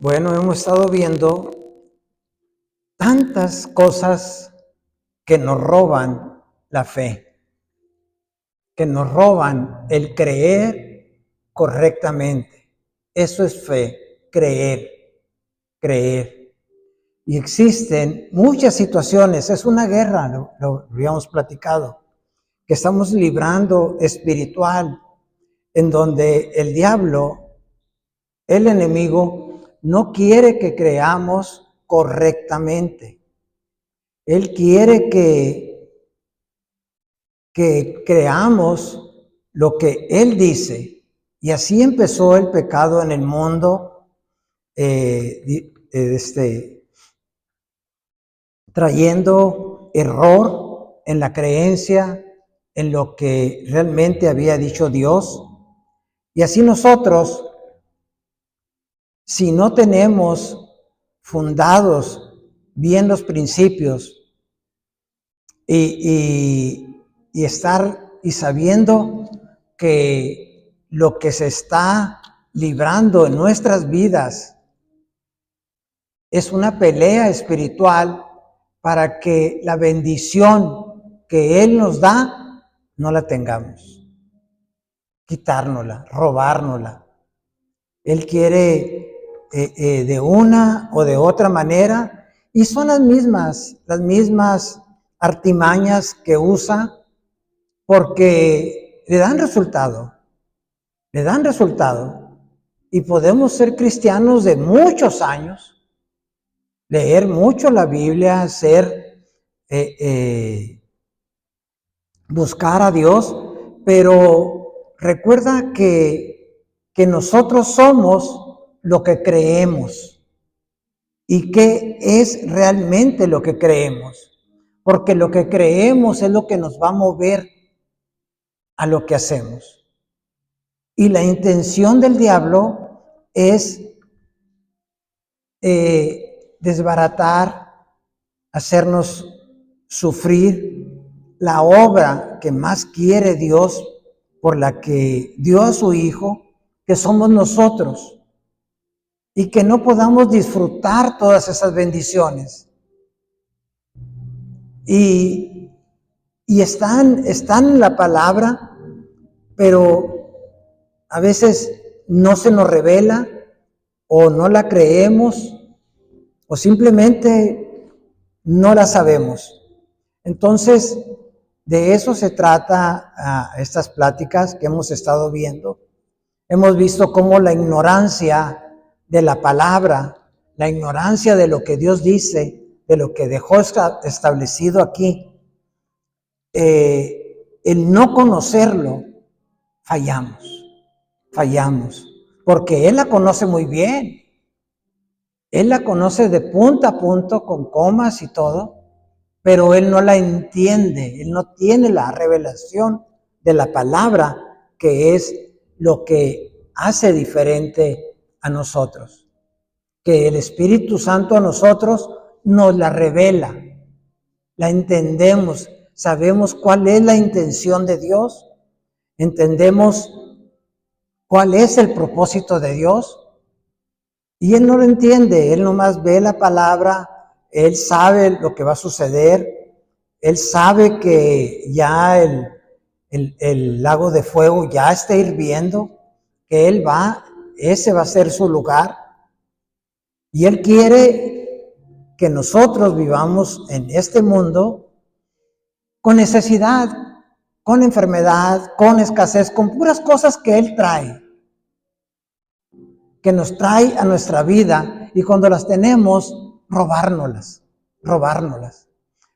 Bueno, hemos estado viendo tantas cosas que nos roban la fe, que nos roban el creer correctamente. Eso es fe, creer. Y existen muchas situaciones, es una guerra, lo habíamos platicado, que estamos librando espiritual, en donde el diablo, el enemigo, no quiere que creamos correctamente. Él quiere que creamos lo que Él dice. Y así empezó el pecado en el mundo, trayendo error en la creencia, en lo que realmente había dicho Dios. Y así nosotros, si no tenemos fundados bien los principios y estar y sabiendo que lo que se está librando en nuestras vidas es una pelea espiritual para que la bendición que Él nos da no la tengamos, quitárnosla, robárnosla. Él quiere de una o de otra manera, y son las mismas artimañas que usa, porque le dan resultado, y podemos ser cristianos de muchos años, leer mucho la Biblia, buscar a Dios, pero recuerda que nosotros somos lo que creemos. ¿Y qué es realmente lo que creemos? Porque lo que creemos es lo que nos va a mover a lo que hacemos. Y la intención del diablo es desbaratar, hacernos sufrir la obra que más quiere Dios, por la que dio a su Hijo, que somos nosotros, y que no podamos disfrutar todas esas bendiciones. Y están en la palabra, pero a veces no se nos revela, o no la creemos, o simplemente no la sabemos. Entonces, de eso se trata estas pláticas que hemos estado viendo. Hemos visto cómo la ignorancia de la palabra, la ignorancia de lo que Dios dice, de lo que dejó establecido aquí, el no conocerlo, fallamos, porque Él la conoce muy bien. Él la conoce de punta a punto, con comas y todo, pero Él no la entiende, Él no tiene la revelación de la palabra, que es lo que hace diferente a nosotros. Que el Espíritu Santo a nosotros nos la revela, la entendemos, sabemos cuál es la intención de Dios, entendemos cuál es el propósito de Dios, y Él no lo entiende, Él nomás ve la palabra, Él sabe lo que va a suceder, Él sabe que ya el lago de fuego ya está hirviendo, que ese va a ser su lugar, y Él quiere que nosotros vivamos en este mundo con necesidad, con enfermedad, con escasez, con puras cosas que Él trae, que nos trae a nuestra vida, y cuando las tenemos, robárnoslas.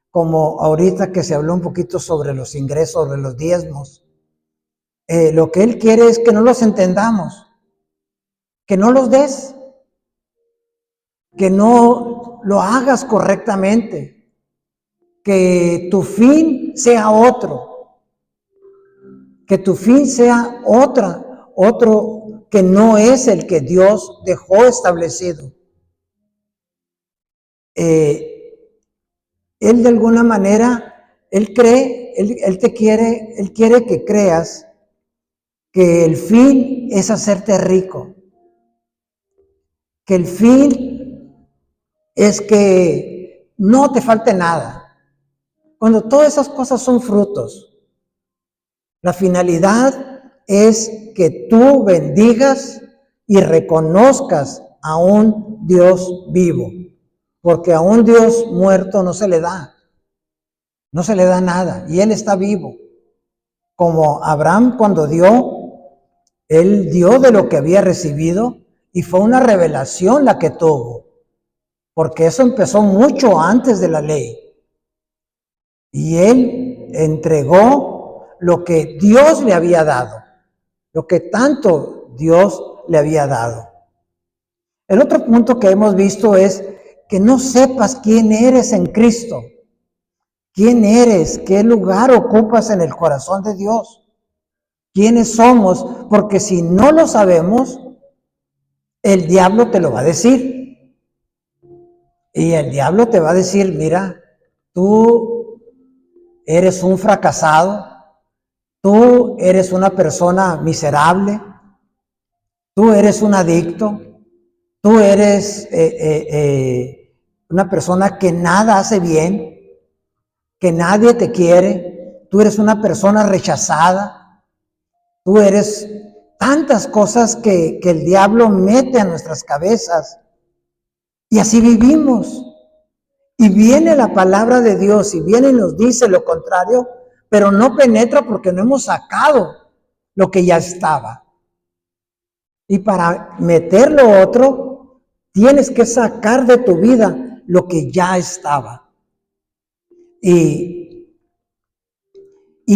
Como ahorita que se habló un poquito sobre los ingresos, de los diezmos, lo que Él quiere es que no los entendamos, que no los des, que no lo hagas correctamente, que tu fin sea otro, otro que no es el que Dios dejó establecido. Él de alguna manera, Él quiere que creas que el fin es hacerte rico. que el fin es que no te falte nada. Cuando todas esas cosas son frutos, la finalidad es que tú bendigas y reconozcas a un Dios vivo, porque a un Dios muerto no se le da nada, y Él está vivo. Como Abraham cuando él dio de lo que había recibido y fue una revelación la que tuvo, porque eso empezó mucho antes de la ley. Y él entregó lo que Dios le había dado, lo que tanto Dios le había dado. El otro punto que hemos visto es que no sepas quién eres en Cristo, quién eres, qué lugar ocupas en el corazón de Dios, quiénes somos, porque si no lo sabemos, el diablo te lo va a decir. Y el diablo te va a decir, mira, tú eres un fracasado, tú eres una persona miserable, tú eres un adicto, tú eres una persona que nada hace bien, que nadie te quiere, tú eres una persona rechazada, tú eres tantas cosas que el diablo mete a nuestras cabezas y así vivimos. Y viene la palabra de Dios y viene y nos dice lo contrario, pero no penetra porque no hemos sacado lo que ya estaba. Y para meter lo otro, tienes que sacar de tu vida lo que ya estaba. Y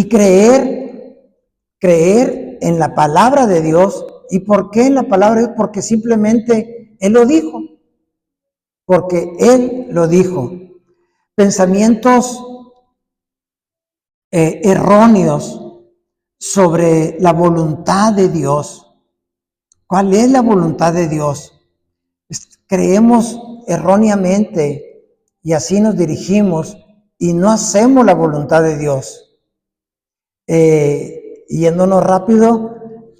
creer en la palabra de Dios. ¿Y por qué en la palabra de Dios? Porque simplemente Él lo dijo. Porque Él lo dijo. Pensamientos erróneos sobre la voluntad de Dios. ¿Cuál es la voluntad de Dios? Creemos erróneamente y así nos dirigimos y no hacemos la voluntad de Dios. Yéndonos rápido,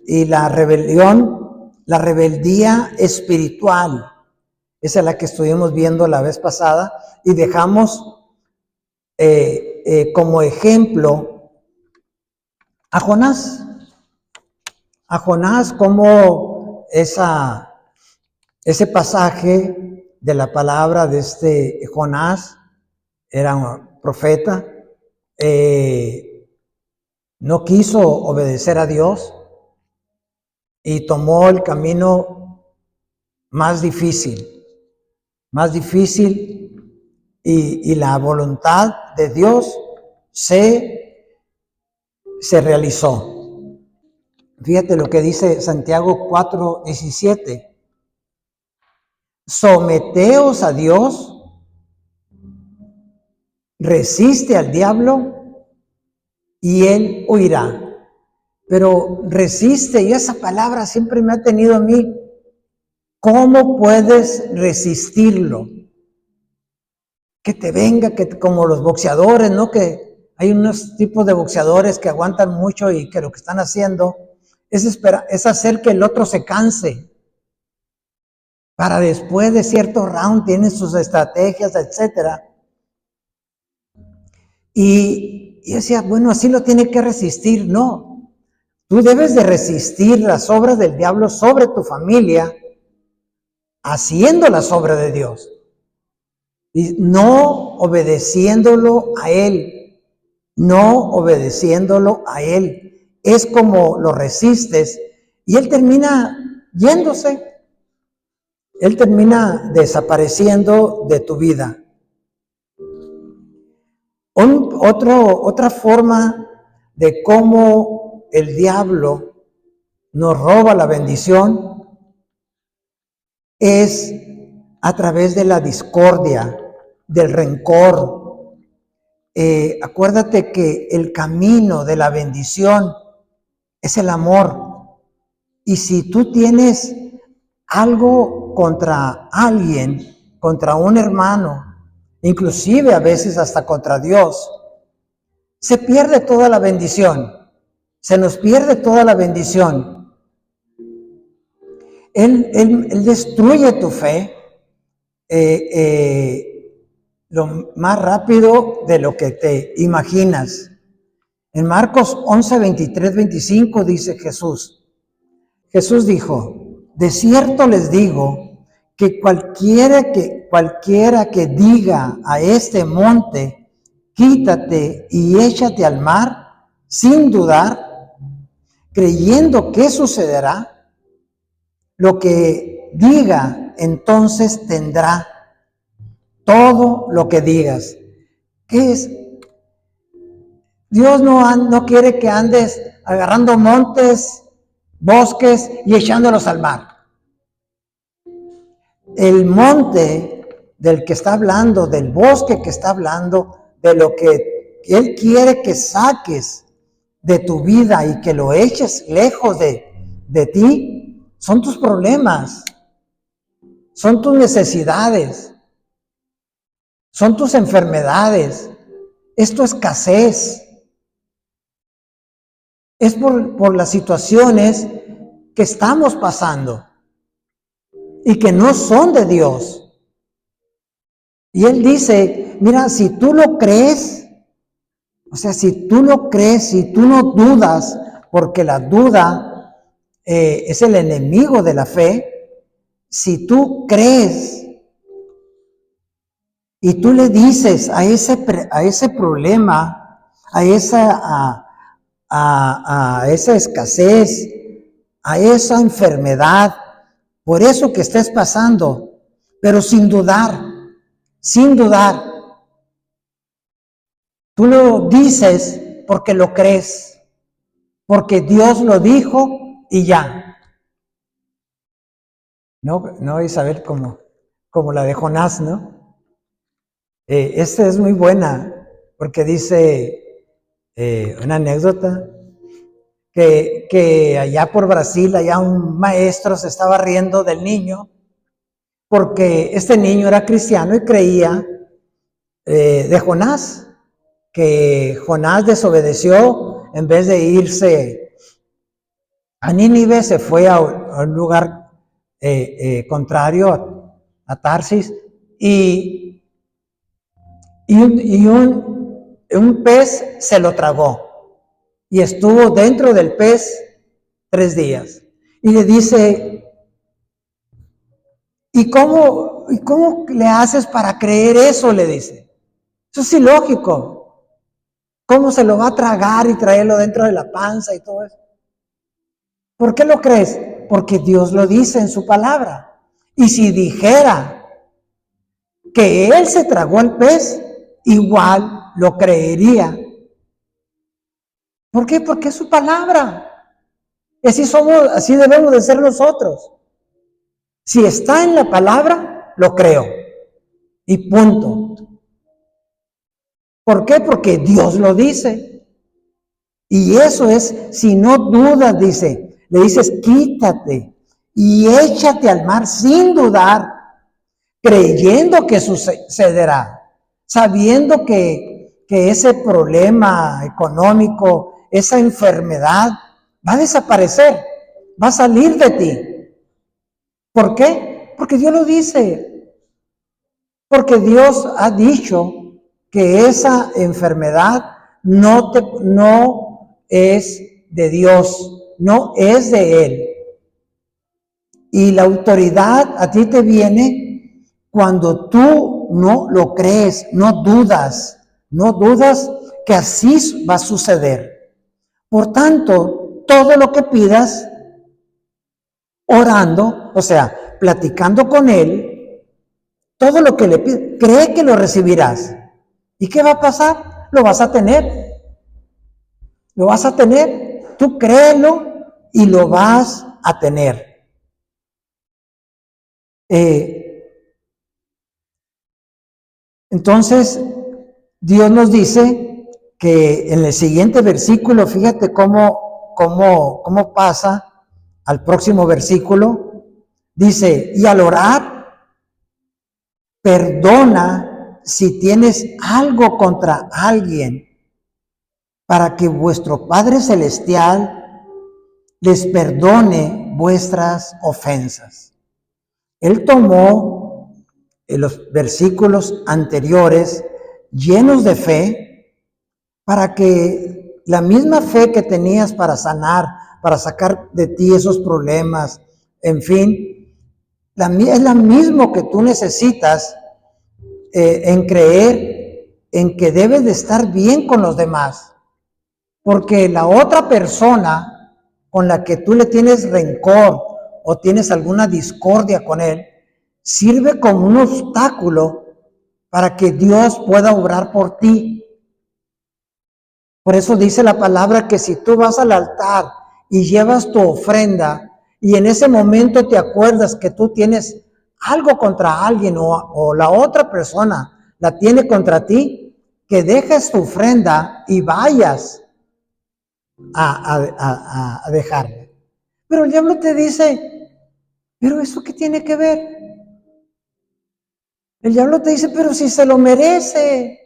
y la rebeldía espiritual, esa es la que estuvimos viendo la vez pasada, y dejamos como ejemplo a Jonás. A Jonás, como ese pasaje de la palabra de este Jonás, era un profeta, no quiso obedecer a Dios y tomó el camino más difícil, y la voluntad de Dios se realizó. Fíjate lo que dice Santiago 4:17. Someteos a Dios, resiste al diablo y él huirá. Pero resiste, y esa palabra siempre me ha tenido a mí. ¿Cómo puedes resistirlo? Que te venga, que como los boxeadores, ¿no? Que hay unos tipos de boxeadores que aguantan mucho y que lo que están haciendo es hacer que el otro se canse. Para después de cierto round tienen sus estrategias, etcétera. Y decía, bueno, así lo tiene que resistir. No, tú debes de resistir las obras del diablo sobre tu familia, haciendo las obras de Dios. Y no obedeciéndolo a Él. No obedeciéndolo a Él. Es como lo resistes y Él termina yéndose. Él termina desapareciendo de tu vida. Otra forma de cómo el diablo nos roba la bendición es a través de la discordia, del rencor. Acuérdate que el camino de la bendición es el amor. Y si tú tienes algo contra alguien, contra un hermano, inclusive a veces hasta contra Dios, se pierde toda la bendición. Se nos pierde toda la bendición. Él destruye tu fe lo más rápido de lo que te imaginas. En Marcos 11, 23, 25 dice Jesús dijo, de cierto les digo que cualquiera que diga a este monte, quítate y échate al mar, sin dudar, creyendo que sucederá, lo que diga entonces tendrá todo lo que digas. ¿Qué es? Dios no quiere que andes agarrando montes, bosques y echándolos al mar. El monte del que está hablando, del bosque que está hablando, de lo que Él quiere que saques de tu vida y que lo eches lejos de ti, son tus problemas, son tus necesidades, son tus enfermedades, es tu escasez, es por las situaciones que estamos pasando y que no son de Dios. Y Él dice, mira, si tú lo crees, o sea, si tú lo crees, si tú no dudas, porque la duda es el enemigo de la fe, si tú crees y tú le dices a ese problema, a esa escasez, a esa enfermedad, por eso que estés pasando, pero sin dudar, tú lo dices porque lo crees, porque Dios lo dijo y ya. No, Isabel, como la de Jonás, ¿no? Esta es muy buena, porque dice una anécdota, que allá por Brasil, allá un maestro se estaba riendo del niño, porque este niño era cristiano y creía de Jonás, que Jonás desobedeció, en vez de irse a Nínive, se fue a un lugar contrario, a Tarsis, y un pez se lo tragó y estuvo dentro del pez 3 días. Y le dice, ¿y cómo le haces para creer eso? Le dice. Eso es ilógico. ¿Cómo se lo va a tragar y traerlo dentro de la panza y todo eso? ¿Por qué lo crees? Porque Dios lo dice en su palabra. Y si dijera que Él se tragó el pez, igual lo creería. ¿Por qué? Porque es su palabra. Y así debemos de ser nosotros. Si está en la palabra, lo creo. Y punto. ¿Por qué? Porque Dios lo dice. Y eso es, si no dudas, dice, le dices, quítate y échate al mar sin dudar, creyendo que sucederá, sabiendo que ese problema económico, esa enfermedad, va a desaparecer, va a salir de ti. ¿Por qué? Porque Dios lo dice. Porque Dios ha dicho que esa enfermedad no es de Dios, no es de Él. Y la autoridad a ti te viene cuando tú no lo crees, no dudas que así va a suceder. Por tanto, todo lo que pidas, orando, o sea, platicando con Él, todo lo que le pides, cree que lo recibirás. ¿Y qué va a pasar? Lo vas a tener. Lo vas a tener. Tú créelo y lo vas a tener. Entonces, Dios nos dice que en el siguiente versículo, fíjate cómo pasa al próximo versículo. Dice, y al orar, perdona si tienes algo contra alguien, para que vuestro Padre Celestial les perdone vuestras ofensas. Él tomó los versículos anteriores llenos de fe para que la misma fe que tenías para sanar, para sacar de ti esos problemas, en fin, es la misma que tú necesitas en creer en que debes de estar bien con los demás, porque la otra persona con la que tú le tienes rencor o tienes alguna discordia con él, sirve como un obstáculo para que Dios pueda obrar por ti. Por eso dice la palabra que si tú vas al altar y llevas tu ofrenda y en ese momento te acuerdas que tú tienes algo contra alguien o la otra persona la tiene contra ti, que dejes tu ofrenda y vayas a dejarla. Pero el diablo te dice, ¿pero eso qué tiene que ver? El diablo te dice, pero si se lo merece.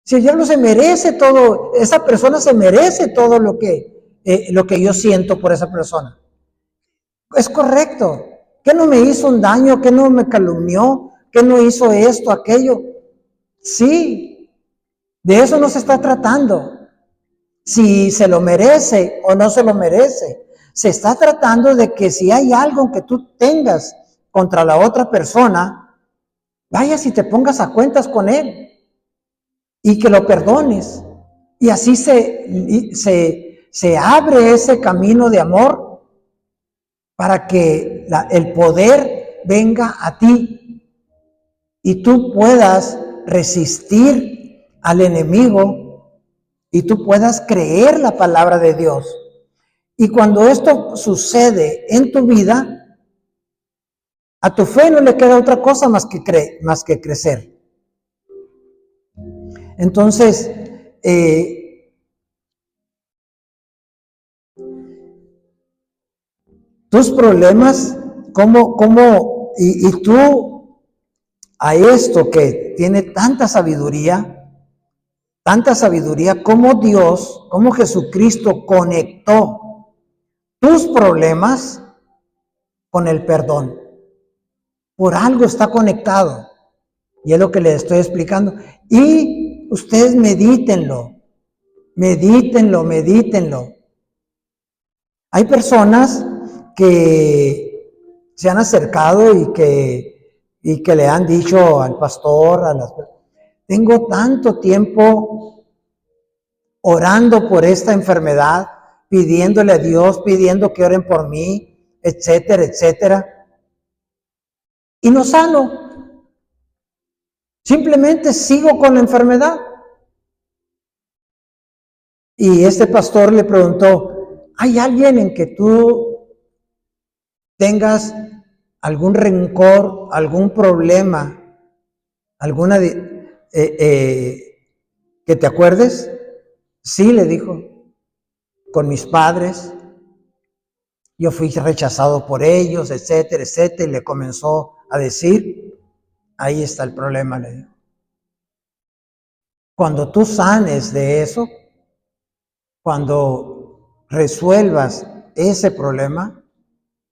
Si el diablo se merece todo, esa persona se merece todo lo que yo siento por esa persona. Es correcto. ¿Qué no me hizo un daño? ¿Qué no me calumnió? ¿Qué no hizo esto, aquello? Sí, de eso no se está tratando. Si se lo merece o no se lo merece. Se está tratando de que si hay algo que tú tengas contra la otra persona, vayas y te pongas a cuentas con él y que lo perdones. Y así se abre ese camino de amor para que el poder venga a ti y tú puedas resistir al enemigo y tú puedas creer la palabra de Dios. Y cuando esto sucede en tu vida, a tu fe no le queda otra cosa más que crecer. Entonces, tus problemas, y tú a esto que tiene tanta sabiduría, como Jesucristo conectó tus problemas con el perdón. Por algo está conectado. Y es lo que les estoy explicando. Y ustedes medítenlo. Hay personas que se han acercado y que le han dicho al pastor, tengo tanto tiempo orando por esta enfermedad, pidiéndole a Dios, pidiendo que oren por mí, etcétera, etcétera. Y no sano. Simplemente sigo con la enfermedad. Y este pastor le preguntó, ¿hay alguien en que tú tengas algún rencor, algún problema, alguna que te acuerdes? Sí, le dijo, con mis padres. Yo fui rechazado por ellos, etcétera, etcétera. Y le comenzó a decir, ahí está el problema, le dijo. Cuando tú sanes de eso, cuando resuelvas ese problema,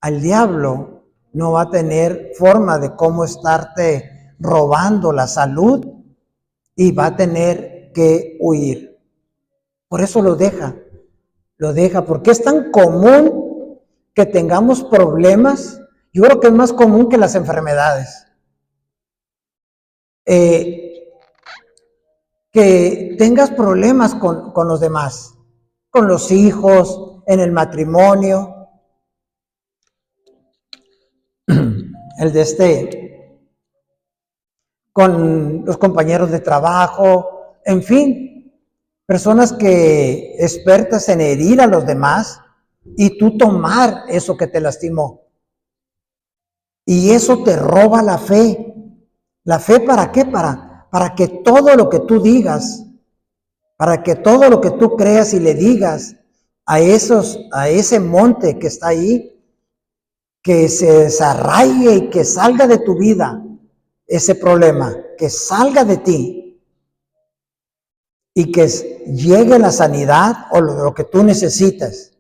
al diablo no va a tener forma de cómo estarte robando la salud y va a tener que huir. Por eso lo deja, porque es tan común que tengamos problemas. Yo creo que es más común que las enfermedades. Que tengas problemas con los demás, con los hijos, en el matrimonio, con los compañeros de trabajo, en fin, personas que expertas en herir a los demás y tú tomar eso que te lastimó. Y eso te roba la fe. ¿La fe para qué? Para que todo lo que tú digas, para que todo lo que tú creas y le digas a ese monte que está ahí, que se desarraigue y que salga de tu vida ese problema, que salga de ti. y que llegue la sanidad o lo que tú necesitas.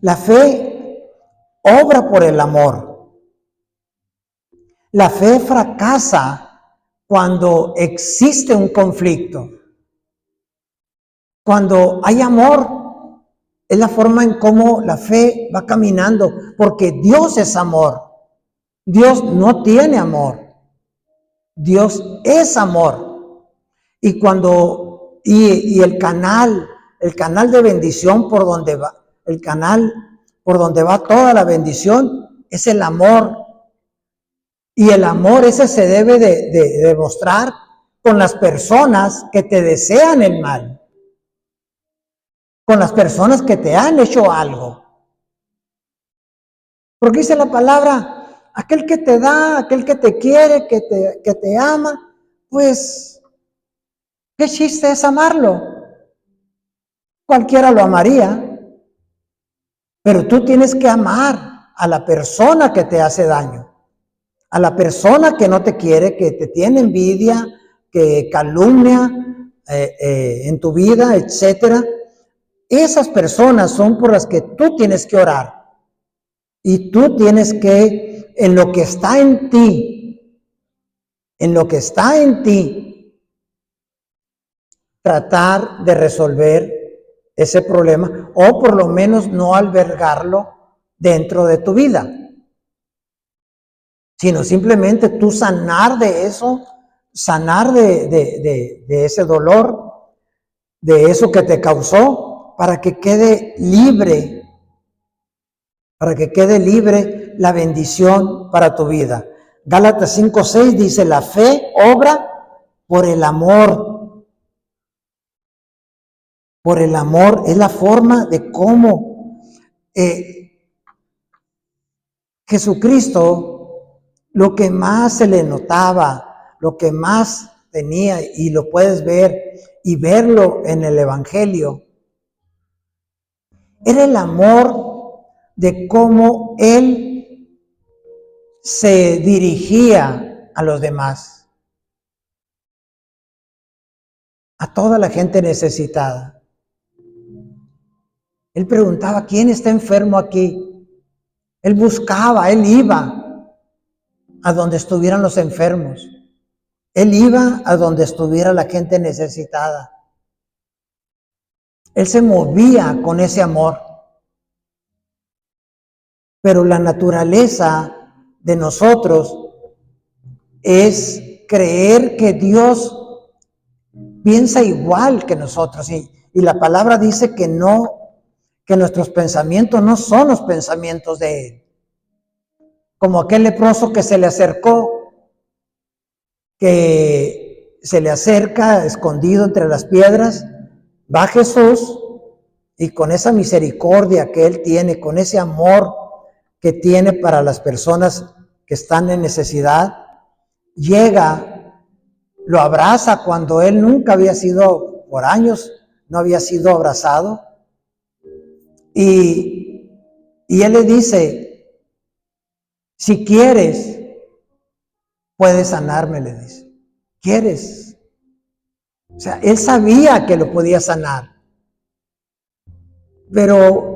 La fe obra por el amor. La fe fracasa cuando existe un conflicto. Cuando hay amor, es la forma en cómo la fe va caminando, porque Dios es amor. Dios no tiene amor. Dios es amor. Y cuando, y el canal de bendición por donde va, el canal por donde va toda la bendición es el amor. Y el amor ese se debe de demostrar con las personas que te desean el mal, con las personas que te han hecho algo. Porque dice la palabra, aquel que te da, aquel que te quiere, que te ama, pues, ¿qué chiste es amarlo? Cualquiera lo amaría, pero tú tienes que amar a la persona que te hace daño, a la persona que no te quiere, que te tiene envidia, que calumnia en tu vida, etcétera. Esas personas son por las que tú tienes que orar. Y tú tienes que, en lo que está en ti, tratar de resolver ese problema o por lo menos no albergarlo dentro de tu vida, sino simplemente tú sanar de eso, sanar de ese dolor, de eso que te causó, para que quede libre la bendición para tu vida. Gálatas 5:6 dice, la fe obra por el amor. Por el amor es la forma de cómo Jesucristo, lo que más se le notaba, lo que más tenía, y lo puedes ver y verlo en el Evangelio, era el amor de cómo Él se dirigía a los demás, a toda la gente necesitada. Él preguntaba, ¿quién está enfermo aquí? Él buscaba, él iba a donde estuvieran los enfermos. Él iba a donde estuviera la gente necesitada. Él se movía con ese amor. Pero la naturaleza de nosotros es creer que Dios piensa igual que nosotros. Y la palabra dice que no, que nuestros pensamientos no son los pensamientos de Él. Como aquel leproso que se le acercó, que se le acerca escondido entre las piedras, va Jesús y con esa misericordia que Él tiene, con ese amor que tiene para las personas que están en necesidad, llega, lo abraza cuando Él nunca había sido, por años, no había sido abrazado. Y Él le dice, si quieres, puedes sanarme, le dice. ¿Quieres? O sea, Él sabía que lo podía sanar. Pero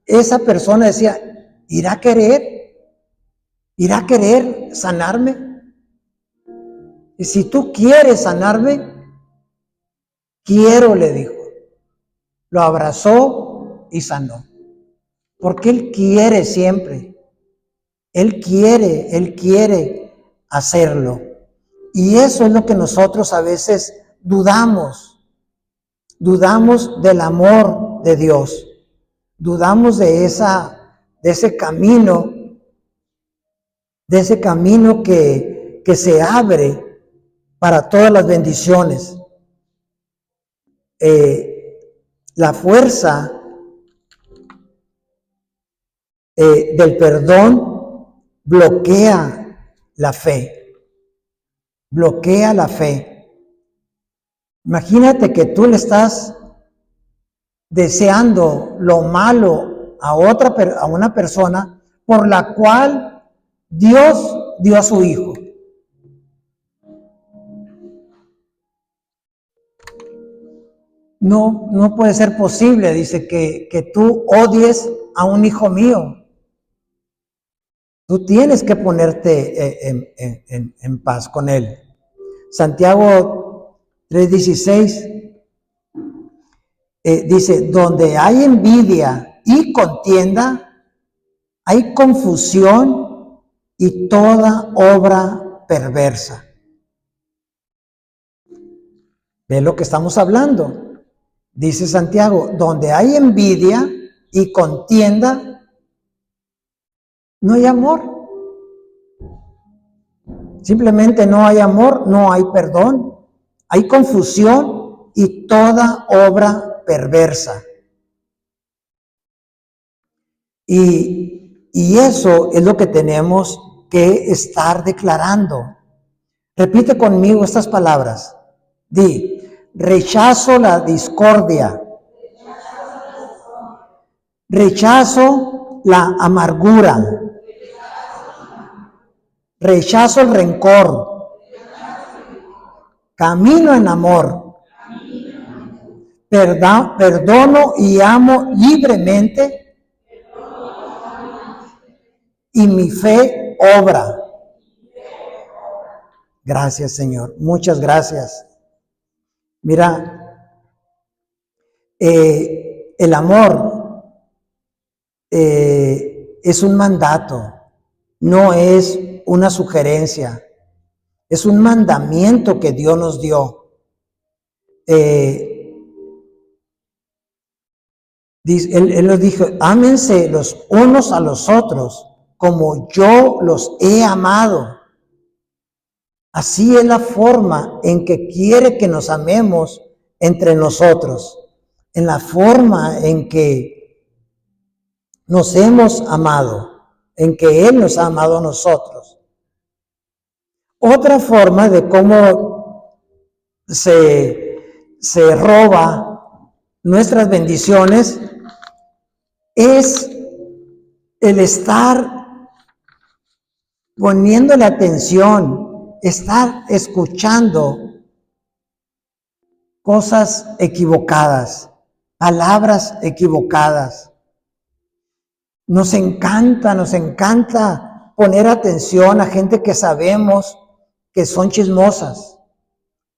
esa persona decía, ¿irá a querer sanarme? Y si tú quieres sanarme, quiero, le dijo. Lo abrazó y sanó. Porque Él quiere siempre. Él quiere hacerlo. Y eso es lo que nosotros a veces dudamos. Dudamos del amor de Dios. Dudamos de ese camino que se abre para todas las bendiciones. La fuerza del perdón bloquea la fe. Bloquea la fe. Imagínate que tú le estás deseando lo malo a una persona por la cual Dios dio a su Hijo. no puede ser posible, dice, que tú odies a un hijo mío. Tú tienes que ponerte en paz con él. Santiago 3:16 dice, donde hay envidia y contienda, hay confusión y toda obra perversa. ¿Ve lo que estamos hablando? Dice Santiago, donde hay envidia y contienda, no hay amor. Simplemente no hay amor, no hay perdón, hay confusión y toda obra perversa. Y eso es lo que tenemos que estar declarando. Repite conmigo estas palabras. Di, rechazo la discordia, rechazo la amargura, rechazo el rencor, camino en amor, perdono y amo libremente y mi fe obra. Gracias, Señor. Muchas gracias. Mira, el amor es un mandato, no es una sugerencia, es un mandamiento que Dios nos dio. Él nos dijo, ámense los unos a los otros como yo los he amado. Así es la forma en que quiere que nos amemos entre nosotros, en la forma en que nos hemos amado, en que Él nos ha amado a nosotros. Otra forma de cómo se roba nuestras bendiciones es el estar poniendo la atención, estar escuchando cosas equivocadas, palabras equivocadas. Nos encanta poner atención a gente que sabemos que son chismosas,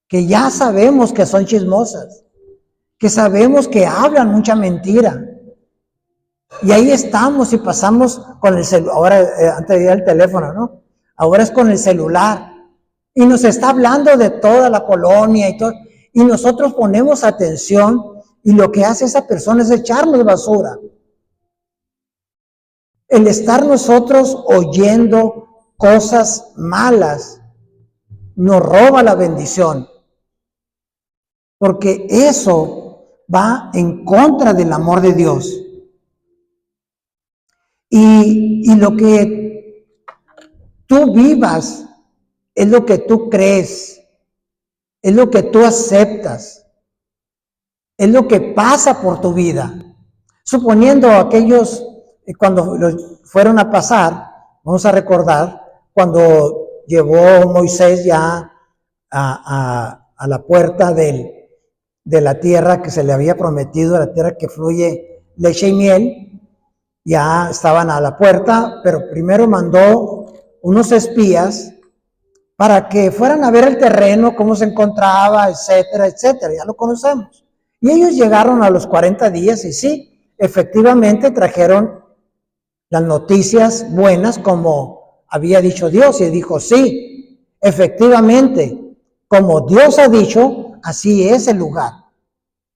que ya sabemos que son chismosas, que sabemos que hablan mucha mentira. Y ahí estamos y pasamos con el celular, ahora antes de ir al teléfono, ¿no? Ahora es con el celular. Y nos está hablando de toda la colonia y todo. Y nosotros ponemos atención y lo que hace esa persona es echarnos basura. El estar nosotros oyendo cosas malas nos roba la bendición. Porque eso va en contra del amor de Dios. Y lo que tú vivas es lo que tú crees, es lo que tú aceptas, es lo que pasa por tu vida. Suponiendo aquellos, cuando los fueron a pasar, vamos a recordar, cuando llevó Moisés ya a la puerta de la tierra que se le había prometido, la tierra que fluye leche y miel, ya estaban a la puerta, pero primero mandó unos espías para que fueran a ver el terreno, cómo se encontraba, etcétera, etcétera, ya lo conocemos. Y ellos llegaron a los 40 días y sí, efectivamente trajeron las noticias buenas como había dicho Dios, y dijo, sí, efectivamente, como Dios ha dicho, así es el lugar.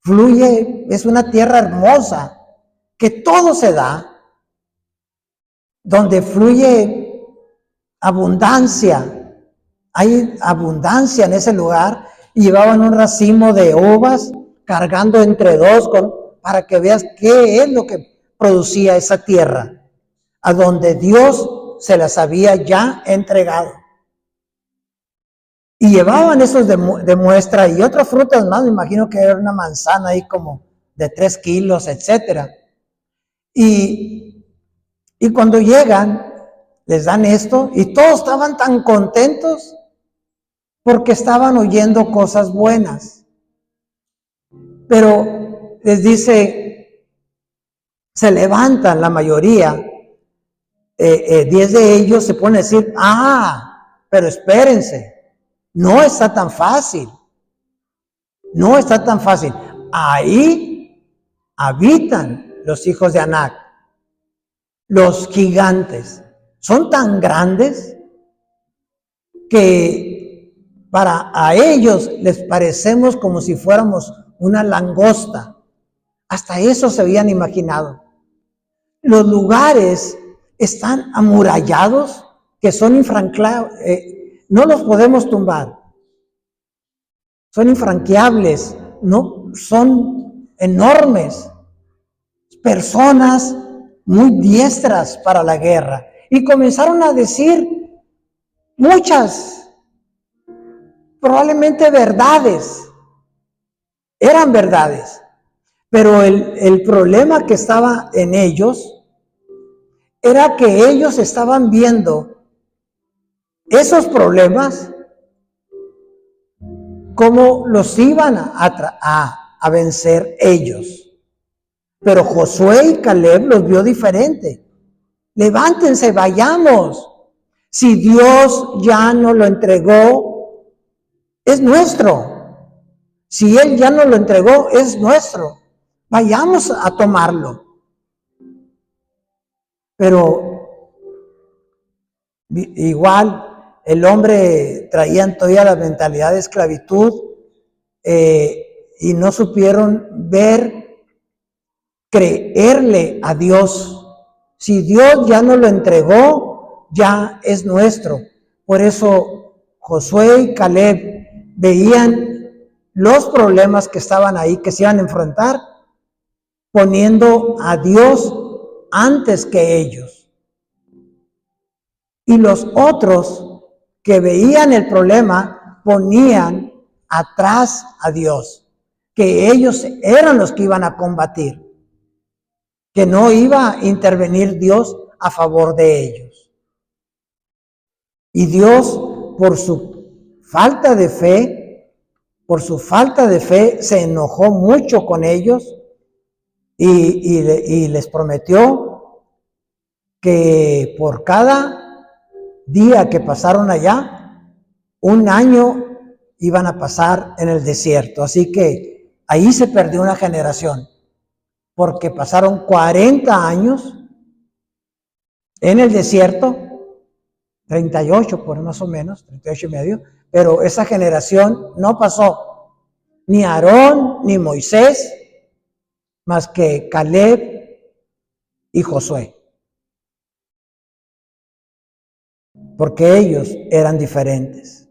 Fluye, es una tierra hermosa, que todo se da, donde fluye abundancia. Hay abundancia en ese lugar. Y llevaban un racimo de uvas cargando entre dos para que veas qué es lo que producía esa tierra, a donde Dios se las había ya entregado. Y llevaban esos de muestra y otras frutas más, me imagino que era una manzana ahí como de 3 kilos, etcétera. Y cuando llegan, les dan esto y todos estaban tan contentos porque estaban oyendo cosas buenas. Pero les dice, se levantan la mayoría, 10 de ellos se ponen a decir, pero espérense, no está tan fácil, no está tan fácil. Ahí habitan los hijos de Anac, los gigantes. Son tan grandes que a ellos les parecemos como si fuéramos una langosta. Hasta eso se habían imaginado. Los lugares están amurallados, que son infranqueables, no los podemos tumbar. Son infranqueables, no, son enormes. Personas muy diestras para la guerra. Y comenzaron a decir muchas, probablemente verdades. Eran verdades. Pero el problema que estaba en ellos era que ellos estaban viendo esos problemas, cómo los iban a vencer ellos. Pero Josué y Caleb los vio diferente. Levántense, vayamos. Si Dios ya nos lo entregó, es nuestro. Si Él ya nos lo entregó, es nuestro. Vayamos a tomarlo. Pero igual el hombre traía todavía la mentalidad de esclavitud y no supieron creerle a Dios. Si Dios ya nos lo entregó, ya es nuestro. Por eso Josué y Caleb veían los problemas que estaban ahí, que se iban a enfrentar, poniendo a Dios antes que ellos. Y los otros que veían el problema ponían atrás a Dios, que ellos eran los que iban a combatir, que no iba a intervenir Dios a favor de ellos. Y Dios, por su falta de fe, se enojó mucho con ellos y les prometió que por cada día que pasaron allá, 1 año iban a pasar en el desierto. Así que ahí se perdió una generación, porque pasaron 40 años en el desierto, 38 por más o menos, 38 y medio, pero esa generación no pasó, ni Aarón, ni Moisés, más que Caleb y Josué. Porque ellos eran diferentes.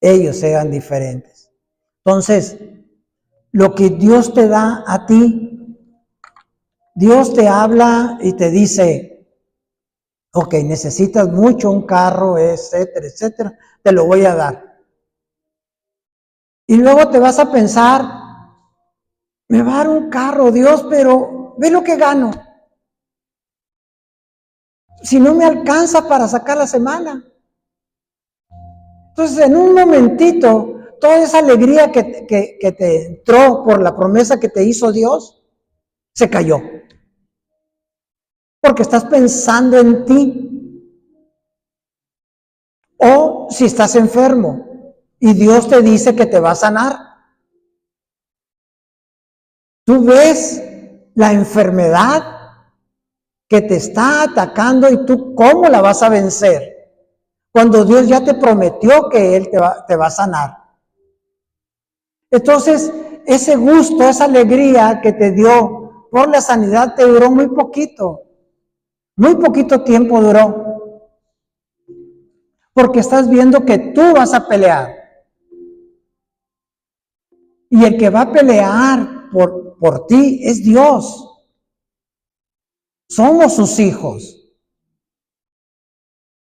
Ellos eran diferentes. Entonces, lo que Dios te da a ti, Dios te habla y te dice, ok, necesitas mucho un carro, etcétera, etcétera, te lo voy a dar. Y luego te vas a pensar, me va a dar un carro, Dios, pero ve lo que gano. Si no me alcanza para sacar la semana. Entonces, en un momentito, toda esa alegría que te entró por la promesa que te hizo Dios, se cayó. Porque estás pensando en ti. O si estás enfermo y Dios te dice que te va a sanar. Tú ves la enfermedad que te está atacando y tú cómo la vas a vencer. Cuando Dios ya te prometió que Él te va a sanar. Entonces, ese gusto, esa alegría que te dio por la sanidad te duró muy poquito tiempo duró, porque estás viendo que tú vas a pelear, y el que va a pelear por ti es Dios. Somos sus hijos,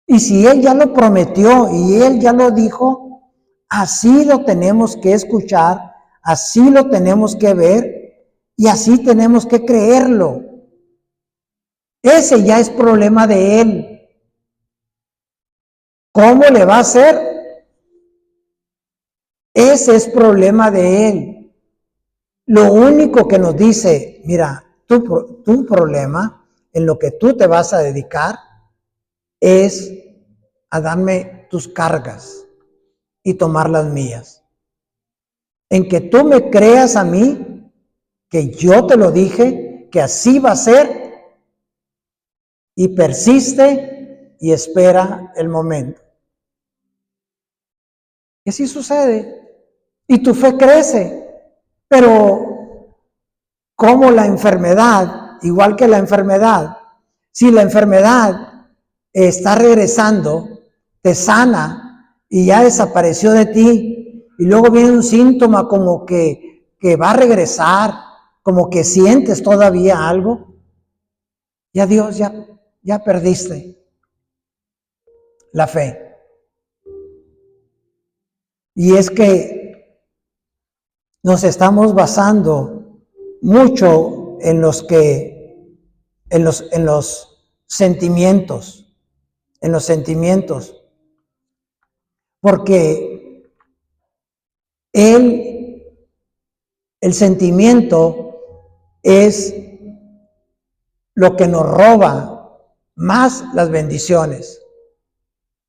y si Él ya lo prometió y Él ya lo dijo, así lo tenemos que escuchar, así lo tenemos que ver, y así tenemos que creerlo. Ese ya es problema de Él. ¿Cómo le va a hacer? Ese es problema de Él. Lo único que nos dice, mira, tu problema, en lo que tú te vas a dedicar, es a darme tus cargas y tomar las mías. En que tú me creas a mí, que yo te lo dije, que así va a ser, y persiste y espera el momento. Y así sucede. Y tu fe crece. Pero como la enfermedad, igual que la enfermedad, si la enfermedad está regresando, te sana y ya desapareció de ti, y luego viene un síntoma como que va a regresar, como que sientes todavía algo, ya Dios, ya perdiste la fe. Y es que nos estamos basando mucho en los sentimientos, porque el sentimiento es lo que nos roba más las bendiciones,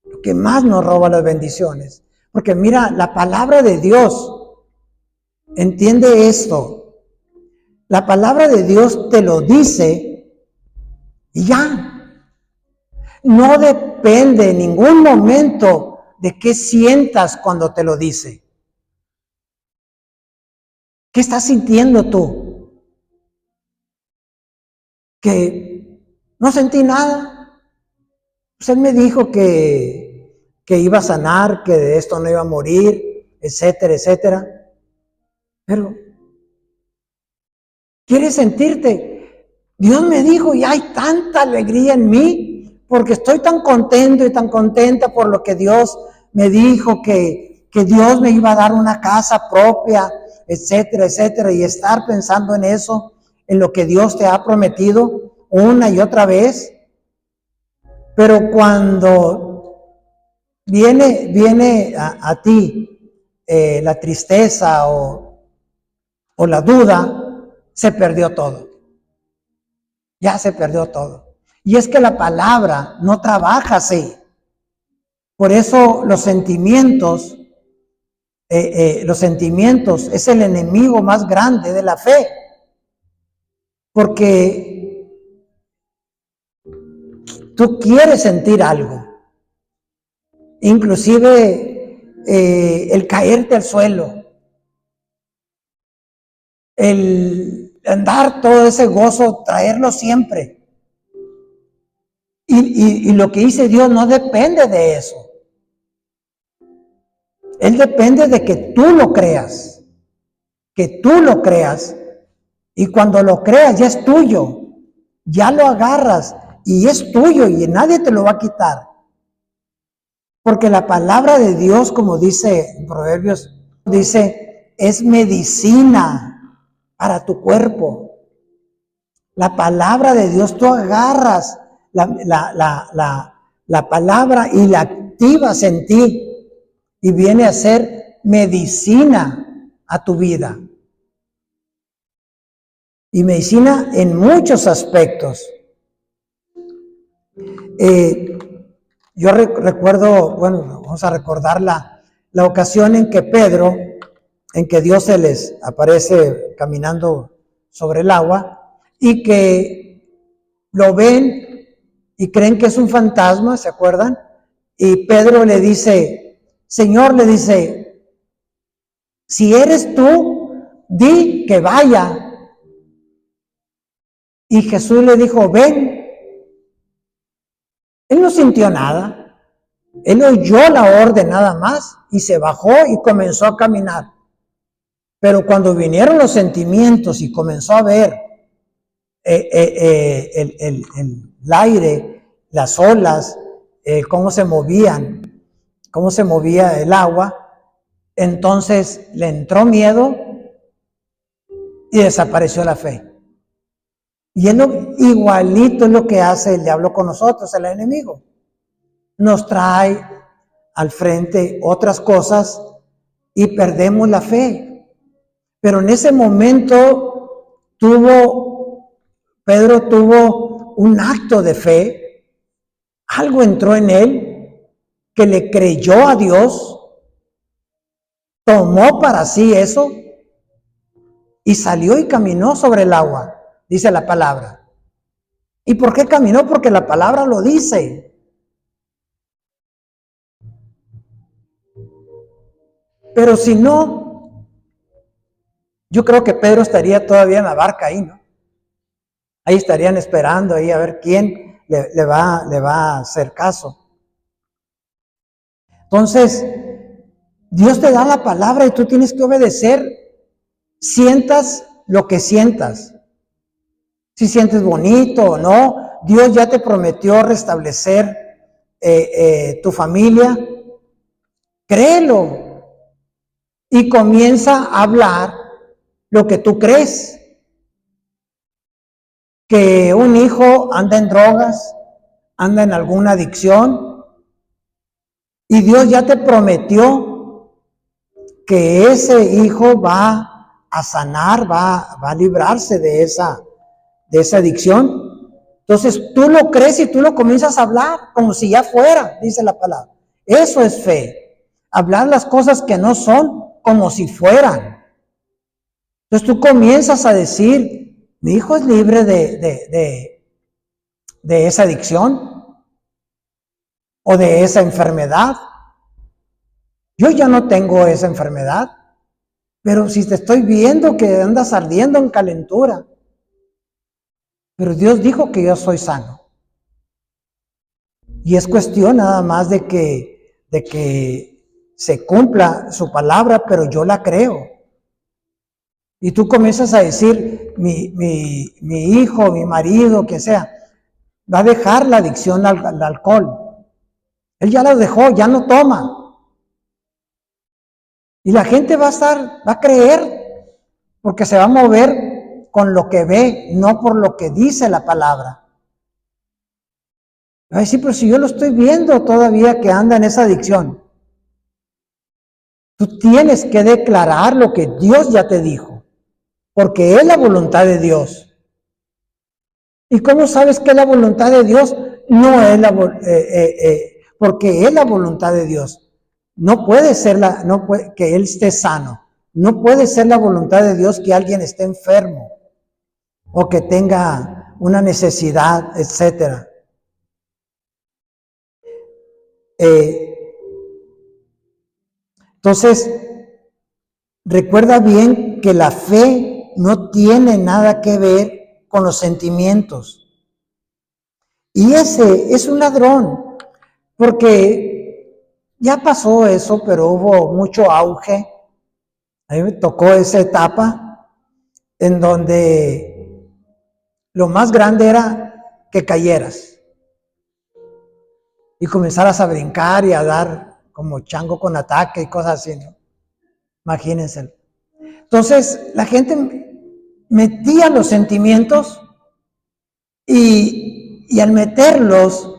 lo que más nos roba las bendiciones. Porque mira, la palabra de Dios, entiende esto, la palabra de Dios te lo dice y ya. No depende en ningún momento de qué sientas cuando te lo dice. ¿Qué estás sintiendo tú? Que no sentí nada. Pues él me dijo que iba a sanar, que de esto no iba a morir, etcétera, etcétera. Pero ¿quieres sentirte? Dios me dijo y hay tanta alegría en mí porque estoy tan contento y tan contenta por lo que Dios me dijo, que Dios me iba a dar una casa propia, etcétera, etcétera, y estar pensando en eso, en lo que Dios te ha prometido una y otra vez. Pero cuando viene a ti la tristeza o la duda, se perdió todo. Ya se perdió todo. Y es que la palabra no trabaja así. Por eso los sentimientos es el enemigo más grande de la fe. Porque tú quieres sentir algo. Inclusive el caerte al suelo. El andar todo ese gozo, traerlo siempre. Y lo que dice Dios no depende de eso. Él depende de que tú lo creas. Que tú lo creas. Y cuando lo creas ya es tuyo. Ya lo agarras y es tuyo y nadie te lo va a quitar. Porque la palabra de Dios, como dice en Proverbios, dice, es medicina para tu cuerpo. La palabra de Dios, tú agarras la palabra y la activas en ti y viene a ser medicina a tu vida. Y medicina en muchos aspectos. Yo recuerdo, bueno, vamos a recordar la ocasión en que Pedro, en que Dios se les aparece caminando sobre el agua y que lo ven y creen que es un fantasma, ¿se acuerdan? Y Pedro le dice, Señor, le dice, si eres tú, di que vaya. Y Jesús le dijo, ven. Él no sintió nada. Él oyó la orden nada más y se bajó y comenzó a caminar. Pero cuando vinieron los sentimientos y comenzó a ver el aire, las olas, cómo se movían, cómo se movía el agua, entonces le entró miedo y desapareció la fe. Y es igualito es lo que hace el diablo con nosotros, el enemigo. Nos trae al frente otras cosas y perdemos la fe. Pero en ese momento Pedro tuvo un acto de fe, algo entró en él que le creyó a Dios, tomó para sí eso y salió y caminó sobre el agua, dice la palabra. ¿Y por qué caminó? Porque la palabra lo dice. Pero si no, yo creo que Pedro estaría todavía en la barca ahí, ¿no? Ahí estarían esperando ahí a ver quién le va a hacer caso. Entonces, Dios te da la palabra y tú tienes que obedecer. Sientas lo que sientas. Si sientes bonito o no, Dios ya te prometió restablecer tu familia. Créelo y comienza a hablar lo que tú crees. Que un hijo anda en drogas, anda en alguna adicción, y Dios ya te prometió que ese hijo va a sanar, va a librarse de esa adicción. Entonces tú lo crees y tú lo comienzas a hablar como si ya fuera, dice la palabra. Eso es fe. Hablar las cosas que no son como si fueran. Entonces tú comienzas a decir, mi hijo es libre de esa adicción o de esa enfermedad. Yo ya no tengo esa enfermedad, pero si te estoy viendo que andas ardiendo en calentura, pero Dios dijo que yo soy sano. Y es cuestión nada más de que se cumpla su palabra, pero yo la creo. Y tú comienzas a decir, mi hijo, mi marido, quien sea, va a dejar la adicción al alcohol. Él ya lo dejó, ya no toma. Y la gente va a creer, porque se va a mover con lo que ve, no por lo que dice la palabra. Va a decir, pero si yo lo estoy viendo todavía que anda en esa adicción. Tú tienes que declarar lo que Dios ya te dijo, porque es la voluntad de Dios. ¿Y cómo sabes que es la voluntad de Dios? No es porque es la voluntad de Dios. No puede ser que Él esté sano. No puede ser la voluntad de Dios que alguien esté enfermo o que tenga una necesidad, etcétera. Entonces, recuerda bien que la fe no tiene nada que ver con los sentimientos. Y ese es un ladrón, porque ya pasó eso, pero hubo mucho auge. A mí me tocó esa etapa en donde lo más grande era que cayeras y comenzaras a brincar y a dar como chango con ataque y cosas así, ¿no? Imagínense. Entonces, la gente metía los sentimientos y al meterlos,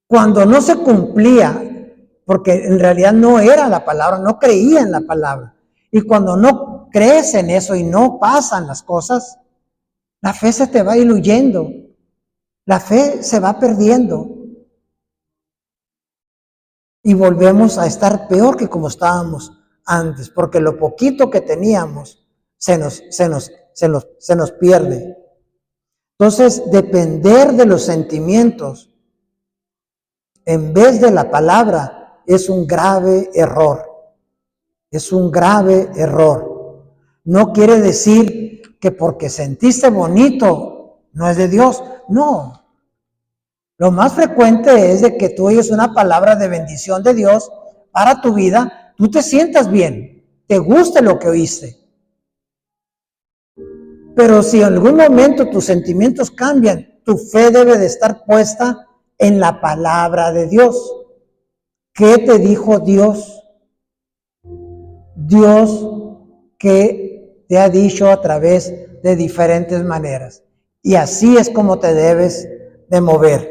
cuando no se cumplía, porque en realidad no era la palabra, no creía en la palabra, y cuando no crees en eso y no pasan las cosas, la fe se te va diluyendo, la fe se va perdiendo, y volvemos a estar peor que como estábamos antes, porque lo poquito que teníamos se nos pierde. Entonces, depender de los sentimientos en vez de la palabra es un grave error. Es un grave error. No quiere decir que porque sentiste bonito no es de Dios. No. Lo más frecuente es de que tú oyes una palabra de bendición de Dios para tu vida, tú te sientas bien, te guste lo que oíste. Pero si en algún momento tus sentimientos cambian, tu fe debe de estar puesta en la palabra de Dios. ¿Qué te dijo Dios? Dios que te ha dicho a través de diferentes maneras. Y así es como te debes de mover.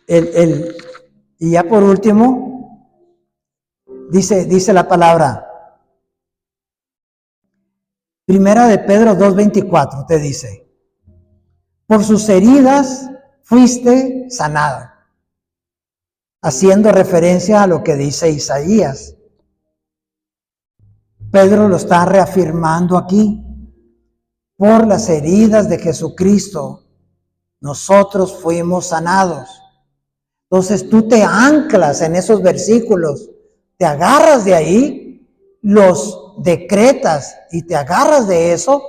Y ya por último, dice la palabra, Primera de Pedro 2:24, te dice, por sus heridas fuiste sanado, haciendo referencia a lo que dice Isaías. Pedro lo está reafirmando aquí. Por las heridas de Jesucristo, nosotros fuimos sanados. Entonces tú te anclas en esos versículos, te agarras de ahí, los decretas y te agarras de eso,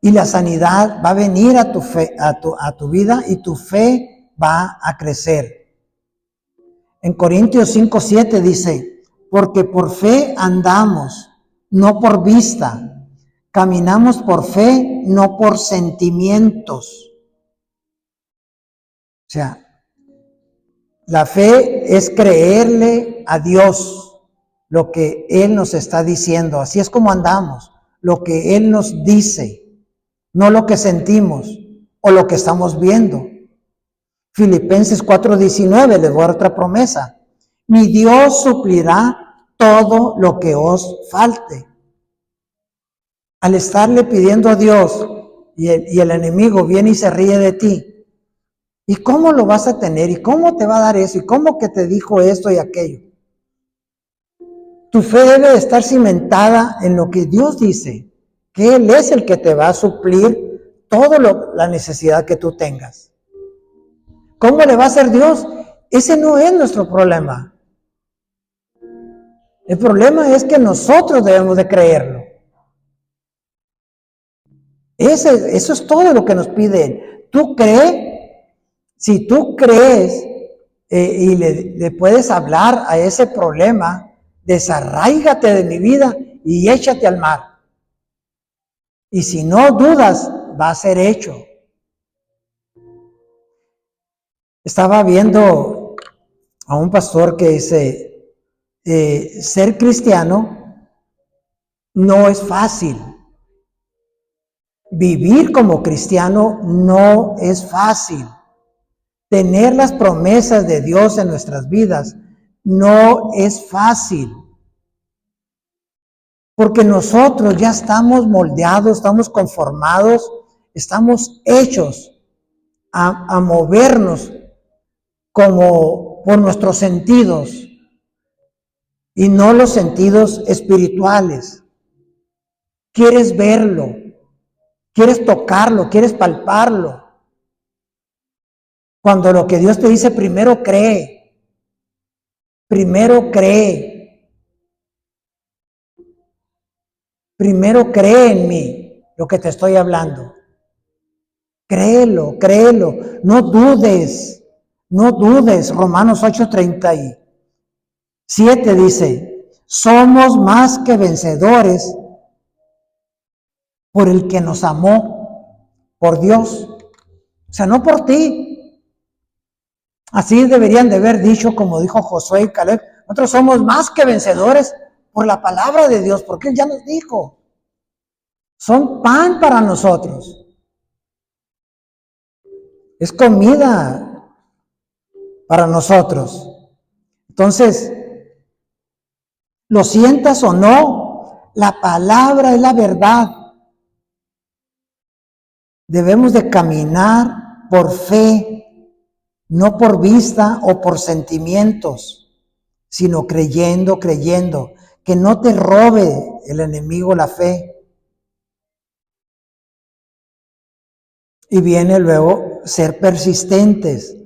y la sanidad va a venir a tu fe, a tu vida, y tu fe va a crecer. En Corintios 5:7 dice, porque por fe andamos, no por vista. Caminamos por fe, no por sentimientos. O sea, la fe es creerle a Dios lo que Él nos está diciendo. Así es como andamos, lo que Él nos dice, no lo que sentimos o lo que estamos viendo. Filipenses 4:19, les voy a dar otra promesa. Mi Dios suplirá todo lo que os falte. Al estarle pidiendo a Dios y el enemigo viene y se ríe de ti, ¿y cómo lo vas a tener? ¿Y cómo te va a dar eso? ¿Y cómo que te dijo esto y aquello? Tu fe debe de estar cimentada en lo que Dios dice, que Él es el que te va a suplir toda la necesidad que tú tengas. ¿Cómo le va a hacer Dios? Ese no es nuestro problema. El problema es que nosotros debemos de creerlo. Eso es todo lo que nos pide Él. Tú crees, si tú crees y le puedes hablar a ese problema, desarráigate de mi vida y échate al mar. Y si no dudas, va a ser hecho. Estaba viendo a un pastor que dice, ser cristiano no es fácil. Vivir como cristiano no es fácil. Tener las promesas de Dios en nuestras vidas no es fácil. Porque nosotros ya estamos moldeados, estamos conformados, estamos hechos a movernos como por nuestros sentidos y no los sentidos espirituales. Quieres verlo, quieres tocarlo, quieres palparlo. Cuando lo que Dios te dice, primero cree. Primero cree. Primero cree en mí, lo que te estoy hablando. Créelo, créelo. No dudes, no dudes. Romanos 8:37 dice, somos más que vencedores por el que nos amó, por Dios. O sea, no por ti. Así deberían de haber dicho, como dijo Josué y Caleb, nosotros somos más que vencedores por la palabra de Dios, porque Él ya nos dijo. Son pan para nosotros. Es comida para nosotros. Entonces, lo sientas o no, la palabra es la verdad. Debemos de caminar por fe, no por vista o por sentimientos, sino creyendo, que no te robe el enemigo la fe. Y viene luego ser persistentes.